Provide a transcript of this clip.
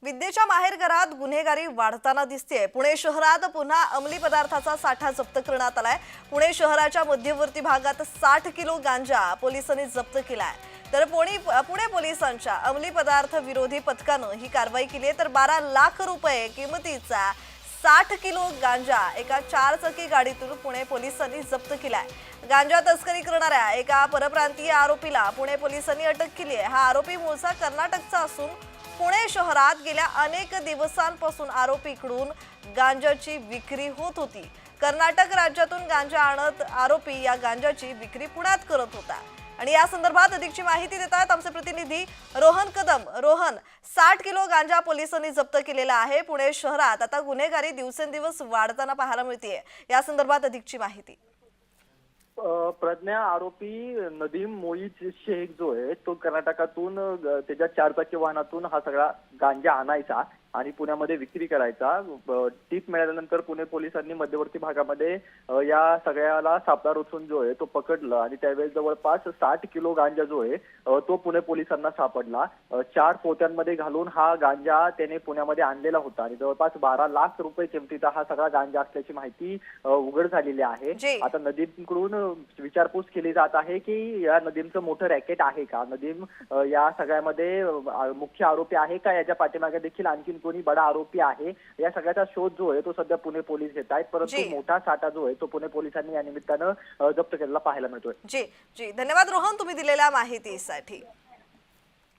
विद्येच्या माहेरघरात गुन्हेगारी वाढताना दिसतेय। पुणे शहरात पुन्हा अंमली पदार्थाचा साठा जप्त करण्यात आलाय। पुणे शहराच्या मध्यवर्ती भागात 60 किलो गांजा पोलिसांनी जप्त केलाय। तर पुणे पोलिसांच्या अंमली पदार्थ विरोधी पथकानं ही कारवाई केली आहे। तर 12 लाख रुपये किमतीचा 60 किलो गांजा एका 4 चाकी गाडीतून पुणे पोलिसांनी जप्त केलाय। गांजा तस्करी करणाऱ्या एका परप्रांतीय आरोपीला पुणे पोलिसांनी अटक केली आहे। हा आरोपी मूळचा कर्नाटकचा असून पुणे शहरात गेल्या अनेक दिवसांपासून आरोपीकडून गांजाची विक्री होत होती। कर्नाटक राज्यातून गांजा आणत आरोपी या गांजाची विक्री पुण्यात करत होता। आणि या संदर्भात अधिकची माहिती देतात आमचे प्रतिनिधी रोहन कदम। रोहन, 60 किलो गांजा पोलिसांनी जप्त केलेला आहे। पुणे शहरात आता गुन्हेगारी दिवसेंदिवस वाढताना पाहायला मिळते। या संदर्भात अधिकची माहिती। प्रज्ञा आरोपी नदीम मोईज शेख जो आहे तो कर्नाटकातून त्याच्या 4 चाकी वाहनातून हा सगळा गांजा आणायचा आणि पुण्यामध्ये विक्री करायचा। टीप मिळाल्यानंतर पुणे पोलिसांनी मध्यवर्ती भागामध्ये या सगळ्याला सापळा रचून जो आहे तो पकडला आणि त्यावेळेस जवळपास 60 किलो गांजा जो आहे तो पुणे पोलिसांना सापडला। 4 पोत्यांमध्ये घालून हा गांजा त्याने पुण्यामध्ये आणलेला होता आणि जवळपास 12 लाख रुपये किमतीचा हा सगळा गांजा असल्याची माहिती उघड झालेली आहे। आता नदीमकडून विचारपूस केली जात आहे की या नदीमचं मोठं रॅकेट आहे का, नदीम या सगळ्यामध्ये मुख्य आरोपी आहे का, याच्या पाठीमागे देखील आणखी कोणी बडा आरोपी आहे। या सगळ्याचा शोध जो आहे तो सध्या पुणे पोलीस घेत आहेत, परंतु मोठा साठा जो आहे तो पुणे पोलिसांनी या निमित्तानं जप्त केलेला पाहायला मिळतोय। जी धन्यवाद रोहन, तुम्ही दिलेल्या माहितीसाठी।